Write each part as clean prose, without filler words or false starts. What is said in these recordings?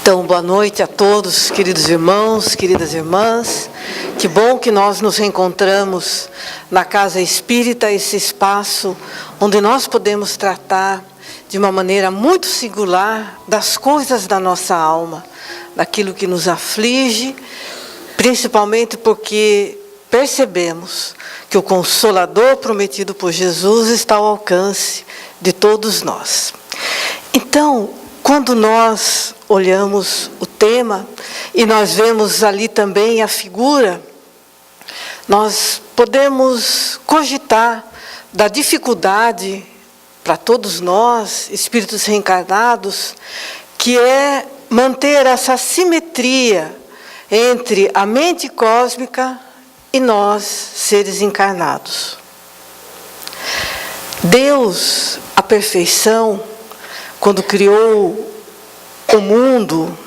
Então, boa noite a todos, queridos irmãos, queridas irmãs. Que bom que nós nos reencontramos na Casa Espírita, esse espaço onde nós podemos tratar de uma maneira muito singular das coisas da nossa alma, daquilo que nos aflige, principalmente porque percebemos que o Consolador prometido por Jesus está ao alcance de todos nós. Então, quando nós olhamos o tema e nós vemos ali também a figura, nós podemos cogitar da dificuldade para todos nós, espíritos reencarnados, que é manter essa simetria entre a mente cósmica e nós, seres encarnados. Deus, a perfeição, quando criou o mundo,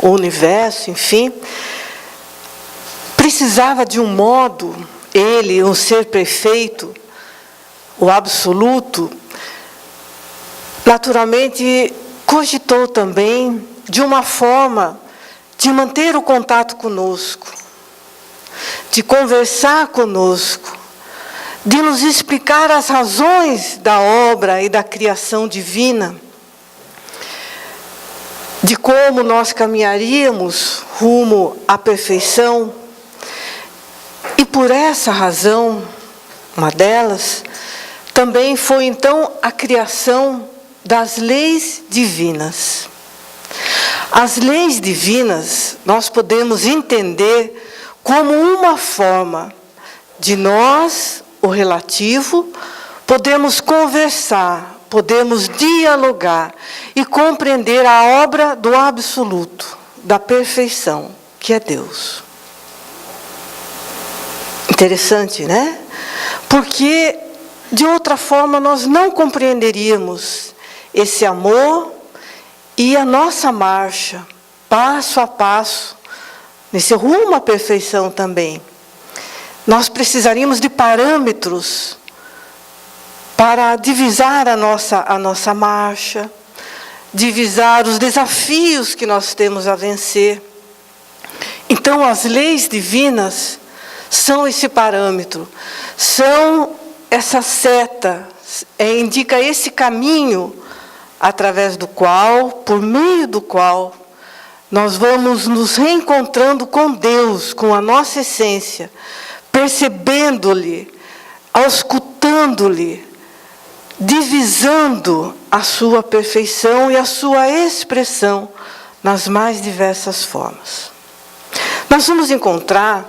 o universo, enfim, precisava de um modo, ele, um ser perfeito, o absoluto, naturalmente cogitou também de uma forma de manter o contato conosco, de conversar conosco, de nos explicar as razões da obra e da criação divina, de como nós caminharíamos rumo à perfeição. E por essa razão, uma delas, também foi então a criação das leis divinas. As leis divinas nós podemos entender como uma forma de nós, o relativo, podemos conversar, podemos dialogar e compreender a obra do absoluto, da perfeição, que é Deus. Interessante, né? Porque, de outra forma, nós não compreenderíamos esse amor e a nossa marcha, passo a passo, nesse rumo à perfeição também. Nós precisaríamos de parâmetros para divisar a nossa marcha, divisar os desafios que nós temos a vencer. Então, as leis divinas são esse parâmetro, são essa seta, indica esse caminho através do qual, por meio do qual, nós vamos nos reencontrando com Deus, com a nossa essência, percebendo-lhe, auscultando-lhe, divisando a sua perfeição e a sua expressão nas mais diversas formas. Nós vamos encontrar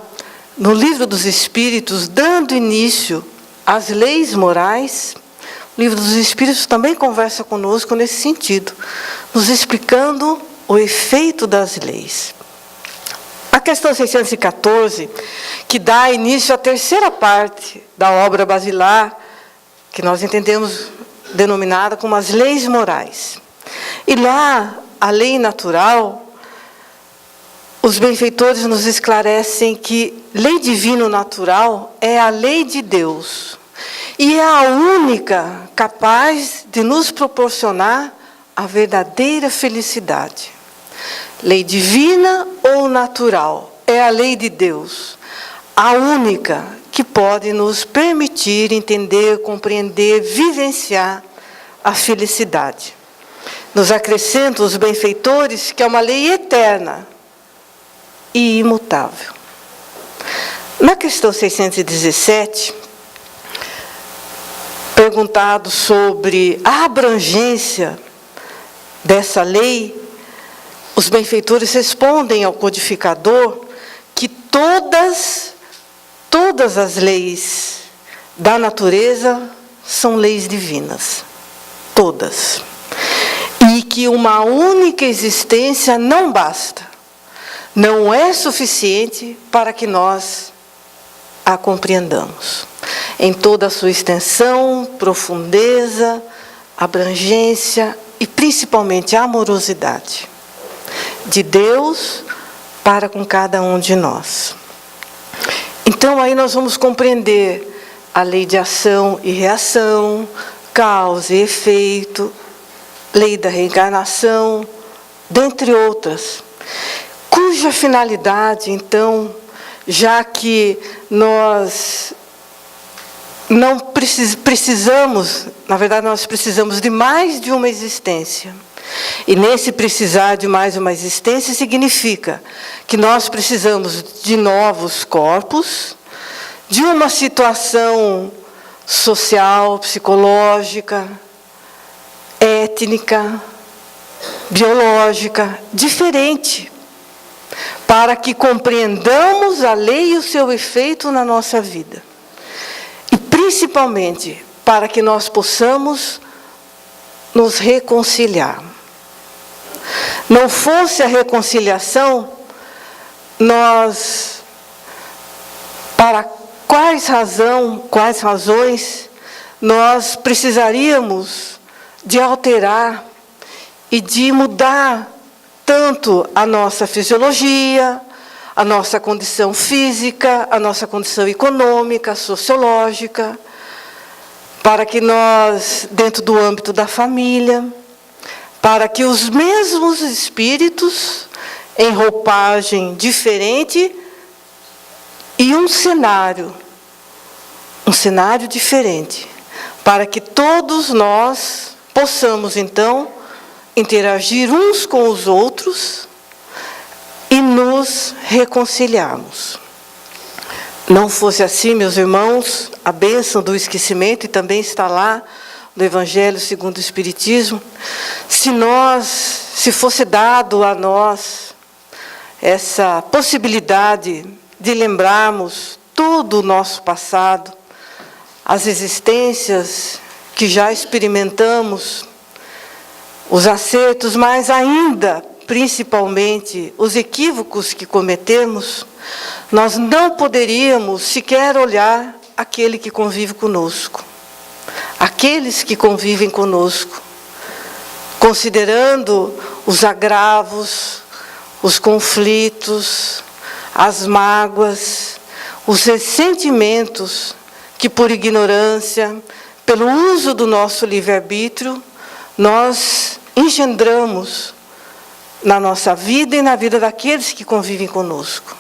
no Livro dos Espíritos, dando início às leis morais. O Livro dos Espíritos também conversa conosco nesse sentido, nos explicando o efeito das leis. A questão 614, que dá início à terceira parte da obra basilar, que nós entendemos denominada como as leis morais. E lá, a lei natural, os benfeitores nos esclarecem que lei divino-natural é a lei de Deus. E é a única capaz de nos proporcionar a verdadeira felicidade. Lei divina ou natural, é a lei de Deus, a única que pode nos permitir entender, compreender, vivenciar a felicidade. Nos acrescentam os benfeitores que é uma lei eterna e imutável. Na questão 617, perguntado sobre a abrangência dessa lei, os benfeitores respondem ao codificador que todas as leis da natureza são leis divinas. Todas. E que uma única existência não basta. Não é suficiente para que nós a compreendamos. Em toda a sua extensão, profundeza, abrangência e principalmente a amorosidade de Deus para com cada um de nós. Então aí nós vamos compreender a lei de ação e reação, causa e efeito, lei da reencarnação, dentre outras, cuja finalidade, então, já que nós não precisamos, na verdade, nós precisamos de mais de uma existência. E nesse precisar de mais uma existência significa que nós precisamos de novos corpos, de uma situação social, psicológica, étnica, biológica, diferente, para que compreendamos a lei e o seu efeito na nossa vida. E principalmente para que nós possamos nos reconciliar. Não fosse a reconciliação, nós, para quais razões nós precisaríamos de alterar e de mudar tanto a nossa fisiologia, a nossa condição física, a nossa condição econômica, sociológica, para que nós, dentro do âmbito da família, para que os mesmos espíritos, em roupagem diferente, e um cenário diferente, para que todos nós possamos, então, interagir uns com os outros e nos reconciliarmos. Não fosse assim, meus irmãos, a bênção do esquecimento, e também está lá no Evangelho segundo o Espiritismo, se fosse dado a nós essa possibilidade de lembrarmos todo o nosso passado, as existências que já experimentamos, os acertos, mas ainda, principalmente, os equívocos que cometemos, nós não poderíamos sequer olhar aquele que convive conosco, aqueles que convivem conosco, considerando os agravos, os conflitos, as mágoas, os ressentimentos que, por ignorância, pelo uso do nosso livre-arbítrio, nós engendramos na nossa vida e na vida daqueles que convivem conosco.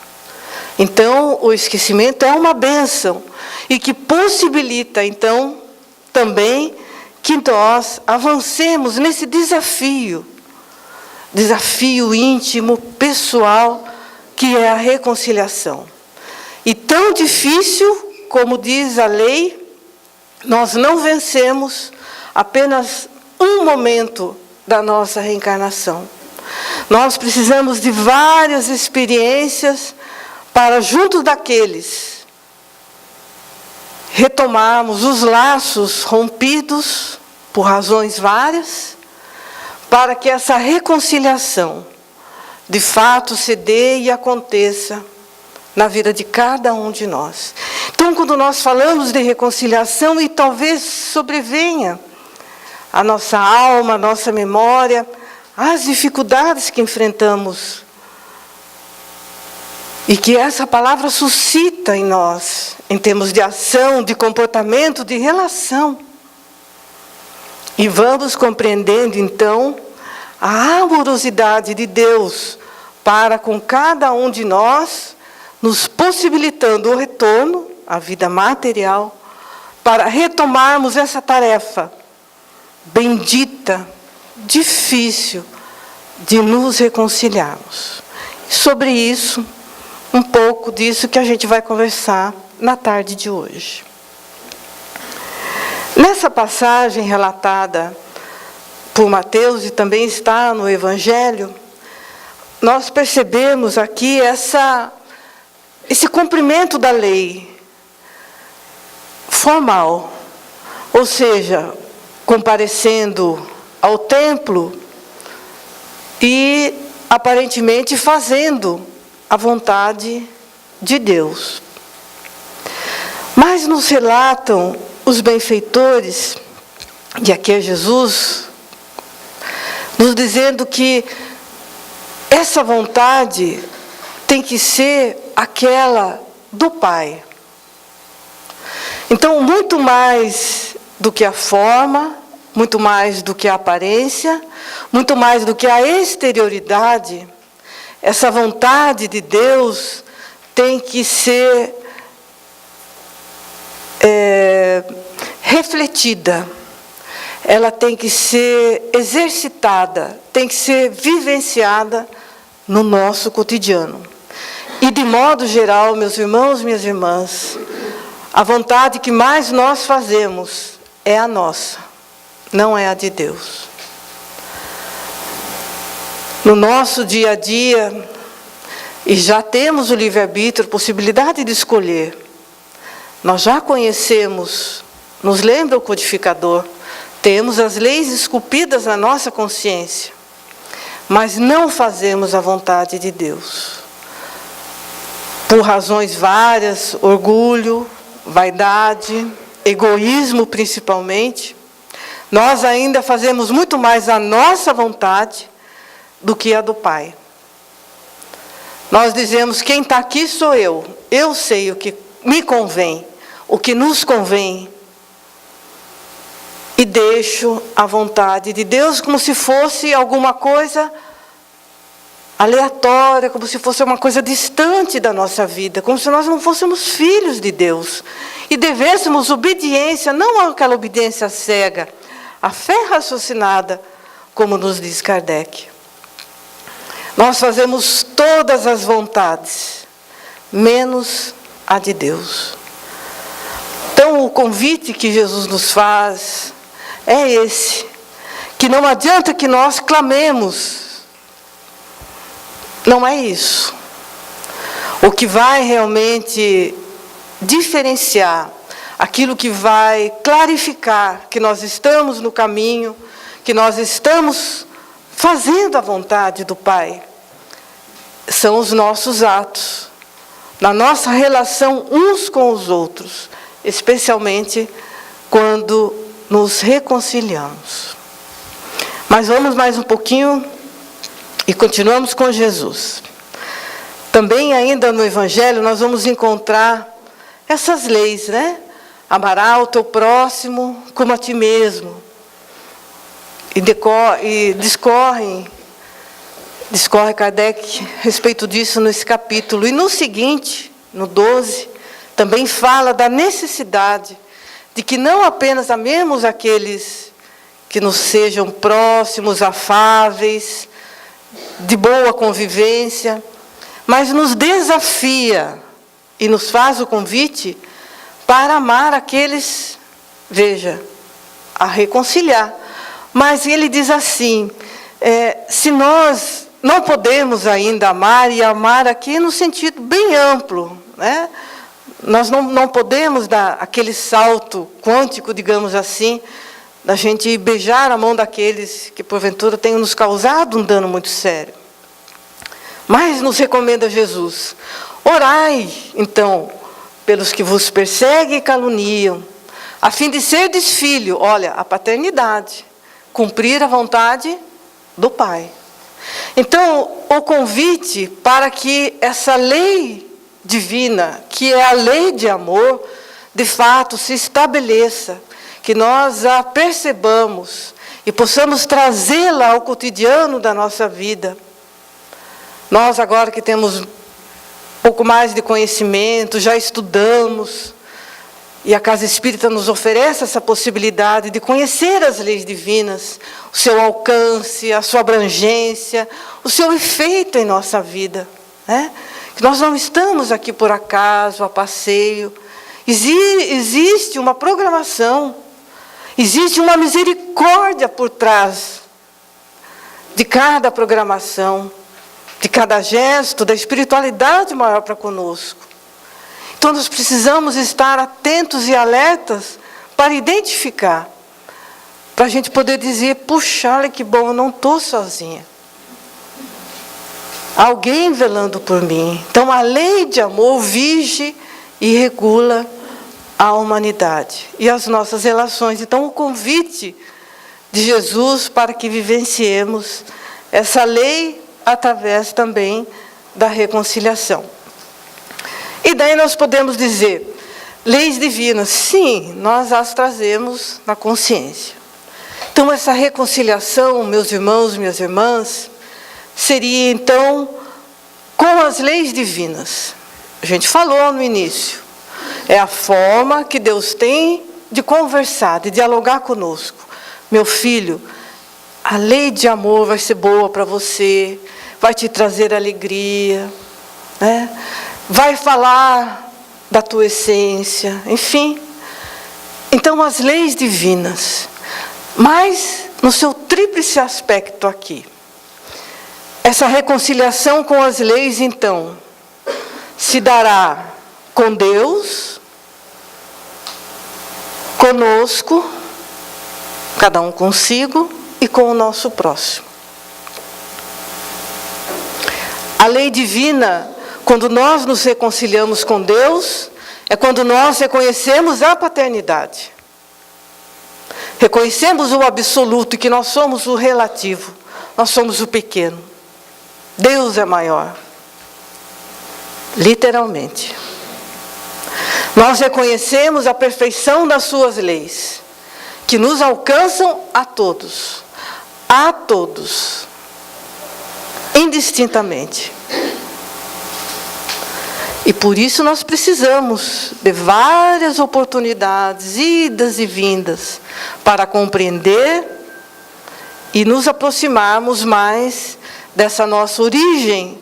Então, o esquecimento é uma bênção e que possibilita, então, também que nós avancemos nesse desafio íntimo, pessoal, que é a reconciliação. E tão difícil, como diz a lei, nós não vencemos apenas um momento da nossa reencarnação. Nós precisamos de várias experiências para, junto daqueles, retomarmos os laços rompidos por razões várias, para que essa reconciliação, de fato, se dê e aconteça na vida de cada um de nós. Então, quando nós falamos de reconciliação, e talvez sobrevenha a nossa alma, a nossa memória, as dificuldades que enfrentamos, e que essa palavra suscita em nós, em termos de ação, de comportamento, de relação. E vamos compreendendo, então, a amorosidade de Deus para com cada um de nós, nos possibilitando o retorno à vida material, para retomarmos essa tarefa bendita, difícil, de nos reconciliarmos. Sobre isso, um pouco disso que a gente vai conversar na tarde de hoje. Nessa passagem relatada por Mateus, e também está no Evangelho, nós percebemos aqui esse cumprimento da lei formal, ou seja, comparecendo ao templo e aparentemente fazendo a vontade de Deus. Mas nos relatam os benfeitores, e aqui é Jesus, nos dizendo que essa vontade tem que ser aquela do Pai. Então, muito mais do que a forma, muito mais do que a aparência, muito mais do que a exterioridade. Essa vontade de Deus tem que ser refletida, ela tem que ser exercitada, tem que ser vivenciada no nosso cotidiano. E de modo geral, meus irmãos, minhas irmãs, a vontade que mais nós fazemos é a nossa, não é a de Deus. No nosso dia a dia, e já temos o livre-arbítrio, a possibilidade de escolher. Nós já conhecemos, nos lembra o codificador, temos as leis esculpidas na nossa consciência, mas não fazemos a vontade de Deus. Por razões várias, orgulho, vaidade, egoísmo principalmente, nós ainda fazemos muito mais a nossa vontade do que a do Pai. Nós dizemos, quem está aqui sou eu sei o que me convém, o que nos convém, e deixo a vontade de Deus como se fosse alguma coisa aleatória, como se fosse uma coisa distante da nossa vida, como se nós não fôssemos filhos de Deus, e devêssemos obediência, não aquela obediência cega, a fé raciocinada, como nos diz Kardec. Nós fazemos todas as vontades, menos a de Deus. Então, o convite que Jesus nos faz é esse, que não adianta que nós clamemos. Não é isso. O que vai realmente diferenciar, aquilo que vai clarificar que nós estamos no caminho, que nós estamos fazendo a vontade do Pai, são os nossos atos, na nossa relação uns com os outros, especialmente quando nos reconciliamos. Mas vamos mais um pouquinho e continuamos com Jesus. Também ainda no Evangelho nós vamos encontrar essas leis, né? Amarás o teu próximo como a ti mesmo. E discorre Kardec a respeito disso nesse capítulo. E no seguinte, no 12, também fala da necessidade de que não apenas amemos aqueles que nos sejam próximos, afáveis, de boa convivência, mas nos desafia e nos faz o convite para amar aqueles, veja, a reconciliar. Mas ele diz assim, se nós não podemos ainda amar, e amar aqui no sentido bem amplo, né? Nós não podemos dar aquele salto quântico, digamos assim, da gente beijar a mão daqueles que porventura tenham nos causado um dano muito sério. Mas nos recomenda Jesus, orai, então, pelos que vos perseguem e caluniam, a fim de serdes filho, olha, a paternidade, cumprir a vontade do Pai. Então, o convite para que essa lei divina, que é a lei de amor, de fato se estabeleça, que nós a percebamos e possamos trazê-la ao cotidiano da nossa vida. Nós agora que temos um pouco mais de conhecimento, já estudamos, e a Casa Espírita nos oferece essa possibilidade de conhecer as leis divinas, o seu alcance, a sua abrangência, o seu efeito em nossa vida, né? Que nós não estamos aqui por acaso, a passeio. Existe uma programação, existe uma misericórdia por trás de cada programação, de cada gesto, da espiritualidade maior para conosco. Então nós precisamos estar atentos e alertas para identificar, para a gente poder dizer, puxa, olha que bom, eu não estou sozinha. Alguém velando por mim. Então a lei de amor vige e regula a humanidade e as nossas relações. Então o convite de Jesus para que vivenciemos essa lei através também da reconciliação. E daí nós podemos dizer, leis divinas, sim, nós as trazemos na consciência. Então, essa reconciliação, meus irmãos, minhas irmãs, seria então com as leis divinas. A gente falou no início. É a forma que Deus tem de conversar, de dialogar conosco. Meu filho, a lei de amor vai ser boa para você, vai te trazer alegria, né? Vai falar da tua essência, enfim. Então, as leis divinas, mas no seu tríplice aspecto aqui. Essa reconciliação com as leis, então, se dará com Deus, conosco, cada um consigo, e com o nosso próximo. A lei divina, quando nós nos reconciliamos com Deus, é quando nós reconhecemos a paternidade. Reconhecemos o absoluto, e que nós somos o relativo, nós somos o pequeno. Deus é maior. Literalmente. Nós reconhecemos a perfeição das suas leis, que nos alcançam a todos, indistintamente. E por isso nós precisamos de várias oportunidades, idas e vindas, para compreender e nos aproximarmos mais dessa nossa origem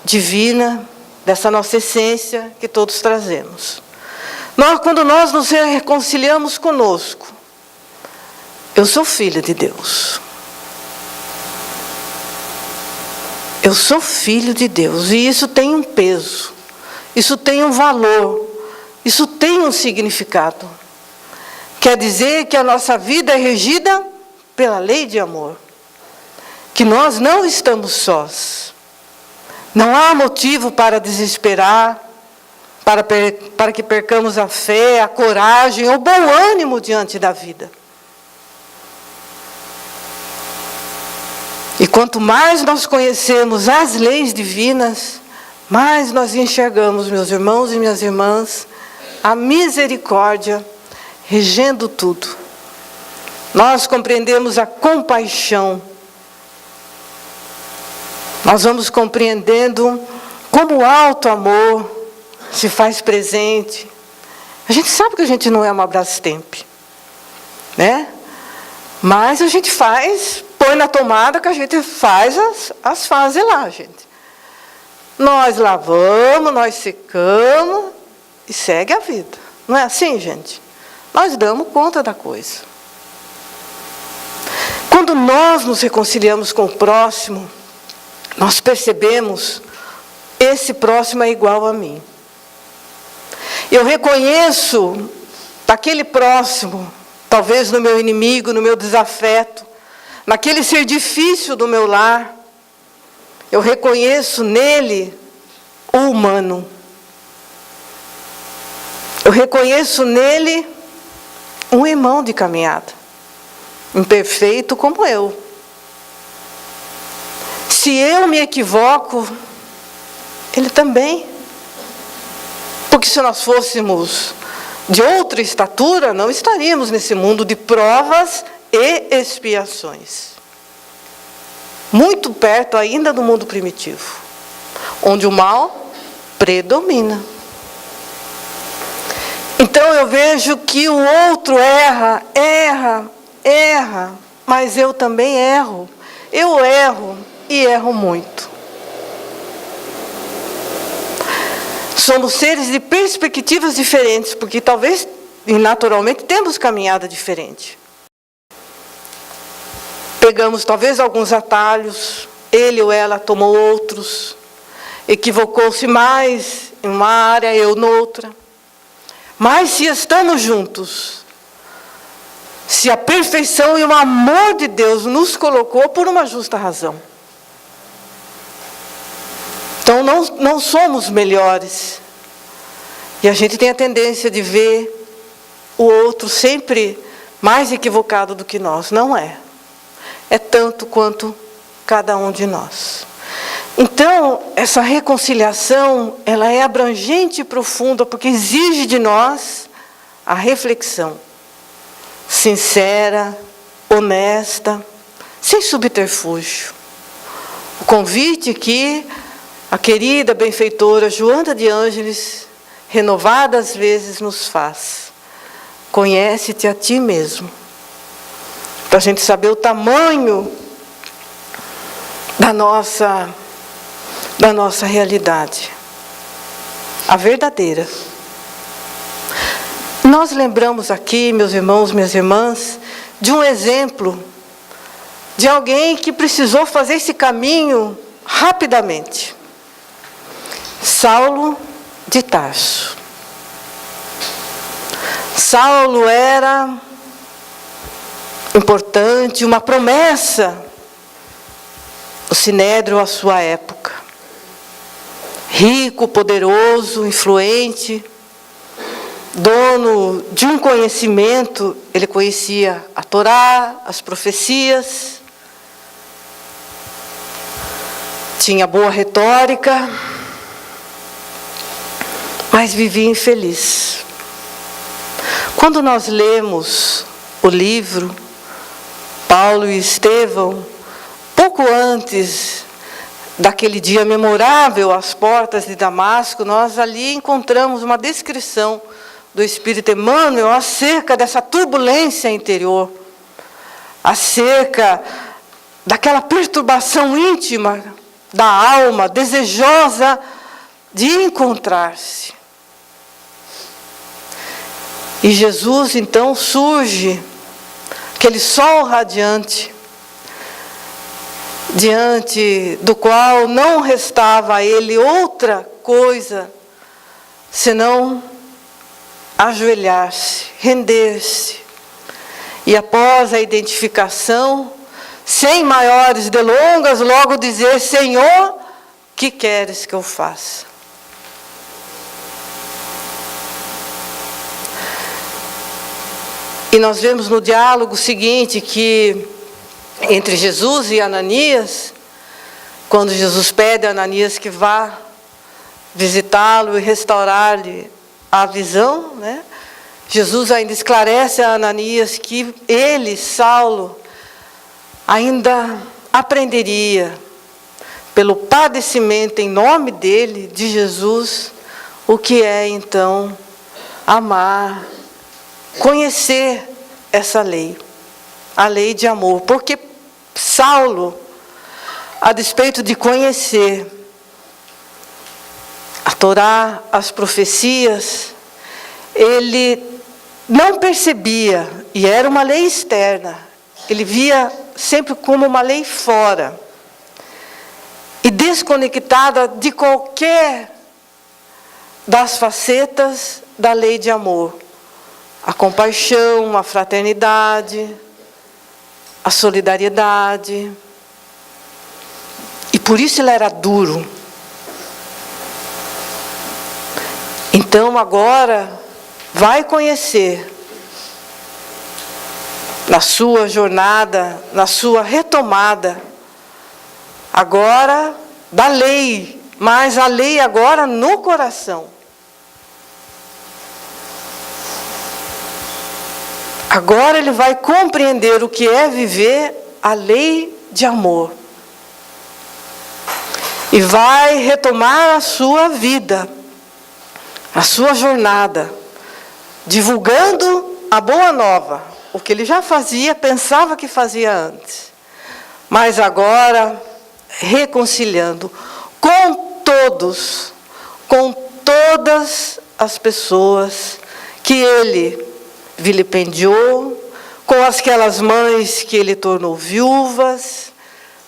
divina, dessa nossa essência que todos trazemos. Quando nós nos reconciliamos conosco, eu sou filha de Deus. Eu sou filho de Deus, e isso tem um peso, isso tem um valor, isso tem um significado. Quer dizer que a nossa vida é regida pela lei de amor, que nós não estamos sós. Não há motivo para desesperar, para que percamos a fé, a coragem, o bom ânimo diante da vida. E quanto mais nós conhecemos as leis divinas, mais nós enxergamos, meus irmãos e minhas irmãs, a misericórdia regendo tudo. Nós compreendemos a compaixão. Nós vamos compreendendo como o alto amor se faz presente. A gente sabe que a gente não é uma Brastemp, né? Mas a gente põe na tomada que a gente faz as fases lá, gente. Nós lavamos, nós secamos e segue a vida. Não é assim, gente? Nós damos conta da coisa. Quando nós nos reconciliamos com o próximo, nós percebemos, esse próximo é igual a mim. Eu reconheço naquele próximo, talvez no meu inimigo, no meu desafeto, naquele ser difícil do meu lar, eu reconheço nele o humano. Eu reconheço nele um irmão de caminhada, imperfeito como eu. Se eu me equivoco, ele também. Porque se nós fôssemos de outra estatura, não estaríamos nesse mundo de provas e expiações. Muito perto ainda do mundo primitivo, onde o mal predomina. Então eu vejo que o outro erra, mas eu também erro. Eu erro e erro muito. Somos seres de perspectivas diferentes, porque talvez, e naturalmente, temos caminhada diferente. Pegamos talvez alguns atalhos, ele ou ela tomou outros, equivocou-se mais em uma área, eu noutra. Mas se estamos juntos, se a perfeição e o amor de Deus nos colocou por uma justa razão. Então não somos melhores. E a gente tem a tendência de ver o outro sempre mais equivocado do que nós. Não é. É tanto quanto cada um de nós. Então, essa reconciliação, ela é abrangente e profunda, porque exige de nós a reflexão sincera, honesta, sem subterfúgio. O convite que a querida benfeitora Joana de Ângeles, renovadas vezes, nos faz. Conhece-te a ti mesmo. Para a gente saber o tamanho da nossa realidade. A verdadeira. Nós lembramos aqui, meus irmãos, minhas irmãs, de um exemplo de alguém que precisou fazer esse caminho rapidamente. Saulo de Tarso. Saulo era importante, uma promessa do Sinédrio à sua época. Rico, poderoso, influente, dono de um conhecimento, ele conhecia a Torá, as profecias, tinha boa retórica, mas vivia infeliz. Quando nós lemos o livro Paulo e Estevão, pouco antes daquele dia memorável às portas de Damasco, nós ali encontramos uma descrição do Espírito Emmanuel acerca dessa turbulência interior, acerca daquela perturbação íntima da alma, desejosa de encontrar-se. E Jesus, então, surge, aquele sol radiante, diante do qual não restava a ele outra coisa, senão ajoelhar-se, render-se. E após a identificação, sem maiores delongas, logo dizer: Senhor, que queres que eu faça? E nós vemos no diálogo seguinte que, entre Jesus e Ananias, quando Jesus pede a Ananias que vá visitá-lo e restaurar-lhe a visão, né? Jesus ainda esclarece a Ananias que ele, Saulo, ainda aprenderia, pelo padecimento em nome dele, de Jesus, o que é então amar, conhecer essa lei, a lei de amor. Porque Saulo, a despeito de conhecer a Torá, as profecias, ele não percebia, e era uma lei externa, ele via sempre como uma lei fora, e desconectada de qualquer das facetas da lei de amor. A compaixão, a fraternidade, a solidariedade. E por isso ele era duro. Então agora vai conhecer, na sua jornada, na sua retomada, agora da lei, mas a lei agora no coração. Agora ele vai compreender o que é viver a lei de amor. E vai retomar a sua vida, a sua jornada, divulgando a boa nova, o que ele já fazia, pensava que fazia antes. Mas agora, reconciliando com todos, com todas as pessoas que ele vilipendiou, com aquelas mães que ele tornou viúvas,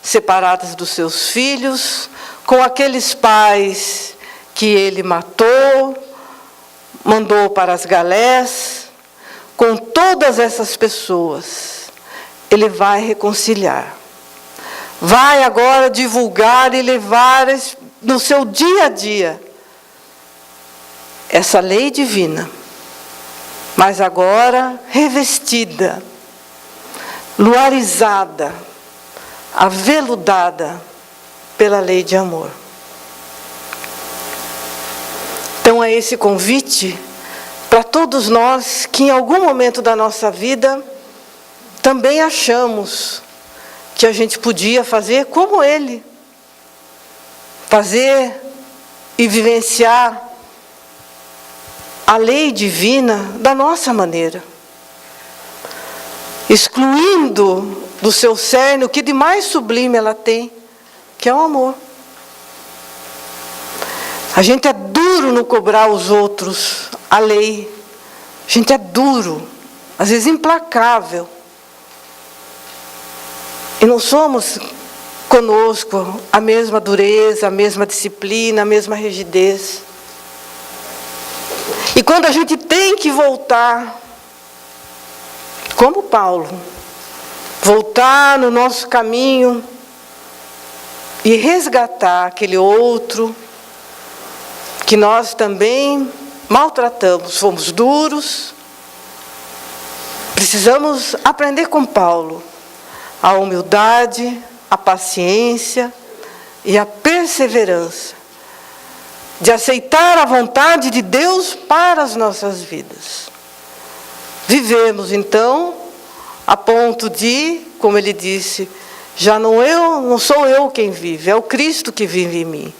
separadas dos seus filhos, com aqueles pais que ele matou, mandou para as galés. Com todas essas pessoas, ele vai reconciliar. Vai agora divulgar e levar no seu dia a dia essa lei divina, mas agora revestida, luarizada, aveludada pela lei de amor. Então é esse convite para todos nós que em algum momento da nossa vida também achamos que a gente podia fazer como ele. Fazer e vivenciar a lei divina da nossa maneira. Excluindo do seu cerne o que de mais sublime ela tem, que é o amor. A gente é duro no cobrar os outros a lei. A gente é duro, às vezes implacável. E não somos conosco a mesma dureza, a mesma disciplina, a mesma rigidez. E quando a gente tem que voltar, como Paulo, voltar no nosso caminho e resgatar aquele outro que nós também maltratamos, fomos duros, precisamos aprender com Paulo a humildade, a paciência e a perseverança de aceitar a vontade de Deus para as nossas vidas. Vivemos então a ponto de, como ele disse, já não sou eu quem vive, é o Cristo que vive em mim.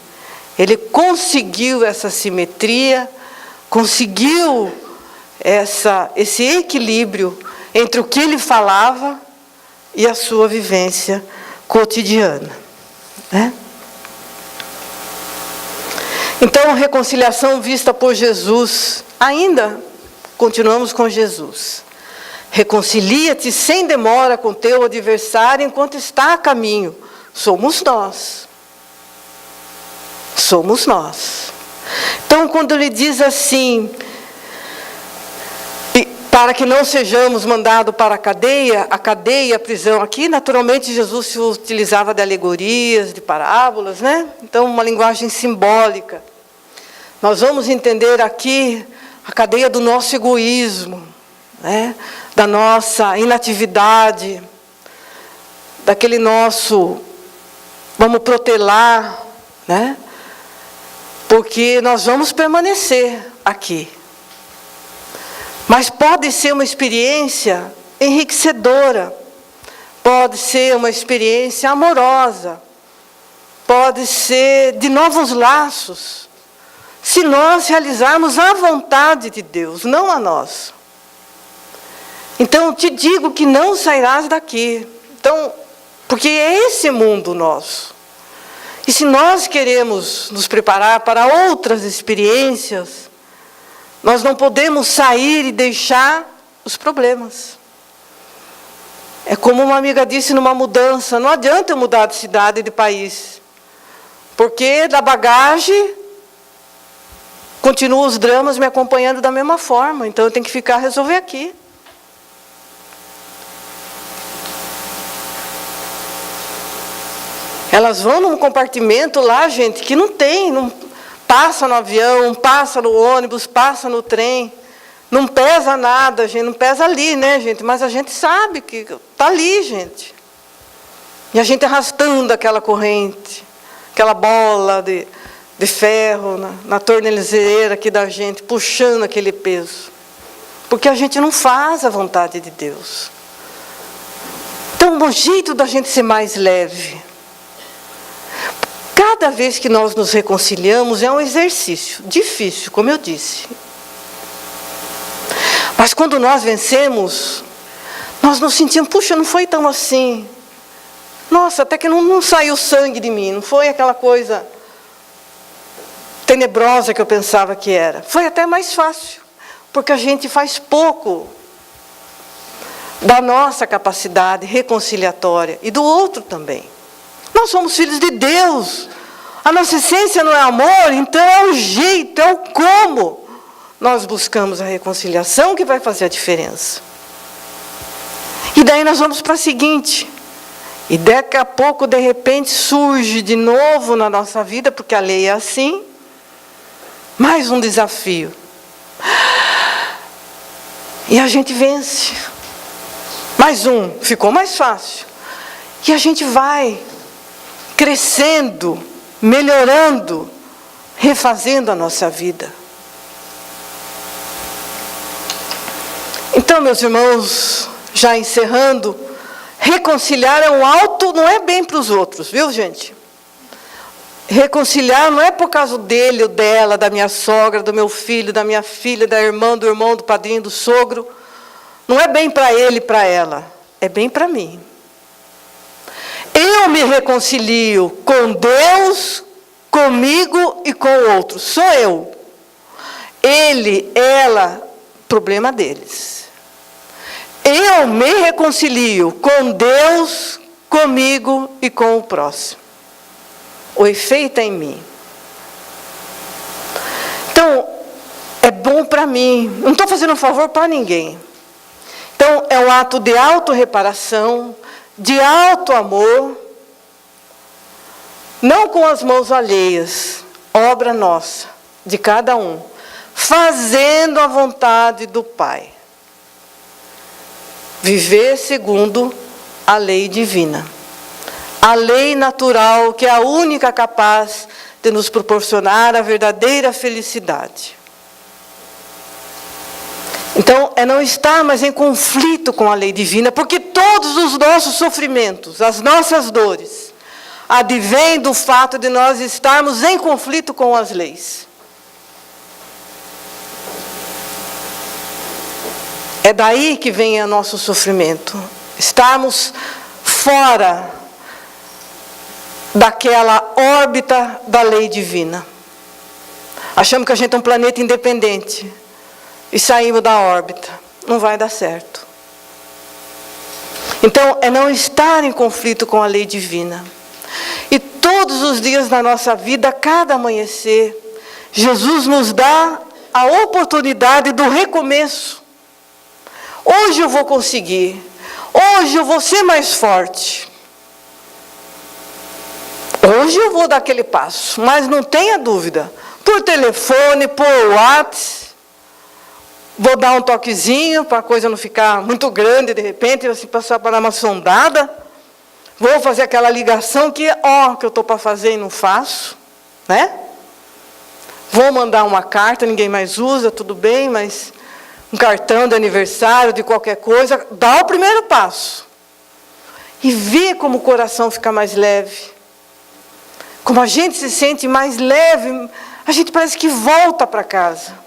Ele conseguiu essa simetria, conseguiu esse equilíbrio entre o que ele falava e a sua vivência cotidiana, né? Então, reconciliação vista por Jesus. Ainda continuamos com Jesus. Reconcilia-te sem demora com teu adversário enquanto está a caminho. Somos nós. Somos nós. Então, quando ele diz assim, para que não sejamos mandados para a cadeia, a prisão aqui, naturalmente Jesus se utilizava de alegorias, de parábolas, né? Então, uma linguagem simbólica. Nós vamos entender aqui a cadeia do nosso egoísmo, né? Da nossa inatividade, daquele nosso vamos protelar, né? Porque nós vamos permanecer aqui. Mas pode ser uma experiência enriquecedora, pode ser uma experiência amorosa, pode ser de novos laços, se nós realizarmos a vontade de Deus, não a nossa. Então, te digo que não sairás daqui. Então, porque é esse mundo nosso. E se nós queremos nos preparar para outras experiências, nós não podemos sair e deixar os problemas. É como uma amiga disse numa mudança, não adianta eu mudar de cidade e de país, porque da bagagem continuam os dramas me acompanhando da mesma forma, então eu tenho que ficar resolver aqui. Elas vão num compartimento lá, gente, que não tem, não passa no avião, passa no ônibus, passa no trem, não pesa nada, gente, não pesa ali, né, gente? Mas a gente sabe que está ali, gente. E a gente arrastando aquela corrente, aquela bola de ferro na tornozeleira aqui da gente, puxando aquele peso. Porque a gente não faz a vontade de Deus. Então, o jeito da gente ser mais leve. Cada vez que nós nos reconciliamos é um exercício difícil, como eu disse. Mas quando nós vencemos, nós nos sentimos, puxa, não foi tão assim. Nossa, até que não saiu sangue de mim, não foi aquela coisa tenebrosa que eu pensava que era. Foi até mais fácil, porque a gente faz pouco da nossa capacidade reconciliatória e do outro também. Nós somos filhos de Deus. A nossa essência não é amor, então é o jeito, é o como nós buscamos a reconciliação que vai fazer a diferença. E daí nós vamos para a seguinte. E daqui a pouco, de repente, surge de novo na nossa vida, porque a lei é assim, mais um desafio. E a gente vence. Mais um, ficou mais fácil. E a gente vai crescendo, melhorando, refazendo a nossa vida. Então, meus irmãos, já encerrando, reconciliar é um alto, não é bem para os outros, viu, gente? Reconciliar não é por causa dele ou dela, da minha sogra, do meu filho, da minha filha, da irmã, do irmão, do padrinho, do sogro. Não é bem para ele e para ela, é bem para mim. Eu me reconcilio com Deus, comigo e com o outro. Sou eu. Ele, ela, problema deles. Eu me reconcilio com Deus, comigo e com o próximo. O efeito é em mim. Então, é bom para mim. Não estou fazendo um favor para ninguém. Então, é um ato de autorreparação, de auto-amor, não com as mãos alheias, obra nossa, de cada um, fazendo a vontade do Pai. Viver segundo a lei divina. A lei natural, que é a única capaz de nos proporcionar a verdadeira felicidade. Então, é não estar mais em conflito com a lei divina, porque todos os nossos sofrimentos, as nossas dores, advêm do fato de nós estarmos em conflito com as leis. É daí que vem o nosso sofrimento. Estarmos fora daquela órbita da lei divina. Achamos que a gente é um planeta independente e saímos da órbita. Não vai dar certo. Então, é não estar em conflito com a lei divina. E todos os dias da nossa vida, a cada amanhecer, Jesus nos dá a oportunidade do recomeço. Hoje eu vou conseguir. Hoje eu vou ser mais forte. Hoje eu vou dar aquele passo, mas não tenha dúvida. Por telefone, por WhatsApp, vou dar um toquezinho para a coisa não ficar muito grande, de repente, assim, passar para dar uma sondada. Vou fazer aquela ligação que eu estou para fazer e não faço, né? Vou mandar uma carta, ninguém mais usa, tudo bem, mas um cartão de aniversário, de qualquer coisa, dá o primeiro passo. E vê como o coração fica mais leve. Como a gente se sente mais leve, a gente parece que volta para casa.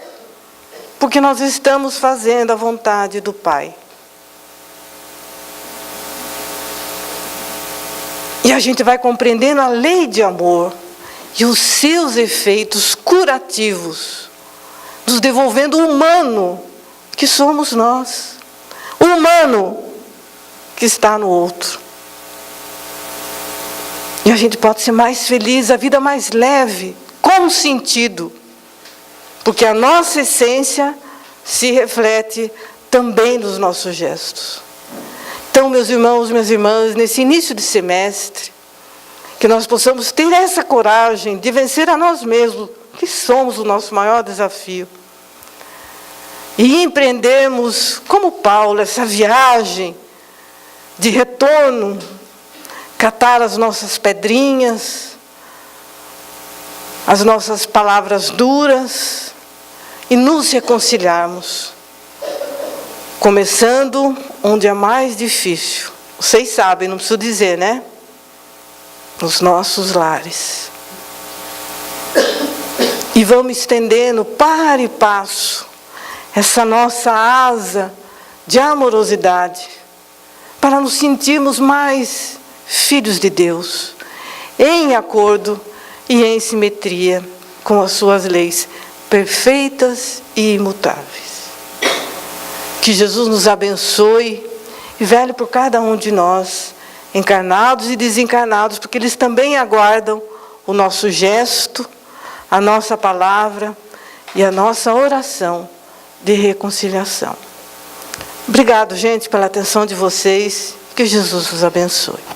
Porque nós estamos fazendo a vontade do Pai. E a gente vai compreendendo a lei de amor e os seus efeitos curativos, nos devolvendo o humano que somos nós. O humano que está no outro. E a gente pode ser mais feliz, a vida mais leve, com sentido. Porque a nossa essência se reflete também nos nossos gestos. Então, meus irmãos, minhas irmãs, nesse início de semestre, que nós possamos ter essa coragem de vencer a nós mesmos, que somos o nosso maior desafio. E empreendermos, como Paulo, essa viagem de retorno, catar as nossas pedrinhas, as nossas palavras duras e nos reconciliarmos. Começando onde é mais difícil. Vocês sabem, não preciso dizer, né? Nos nossos lares. E vamos estendendo, para e passo, essa nossa asa de amorosidade, para nos sentirmos mais filhos de Deus, em acordo e em simetria com as suas leis perfeitas e imutáveis. Que Jesus nos abençoe e vele por cada um de nós, encarnados e desencarnados, porque eles também aguardam o nosso gesto, a nossa palavra e a nossa oração de reconciliação. Obrigado, gente, pela atenção de vocês. Que Jesus os abençoe.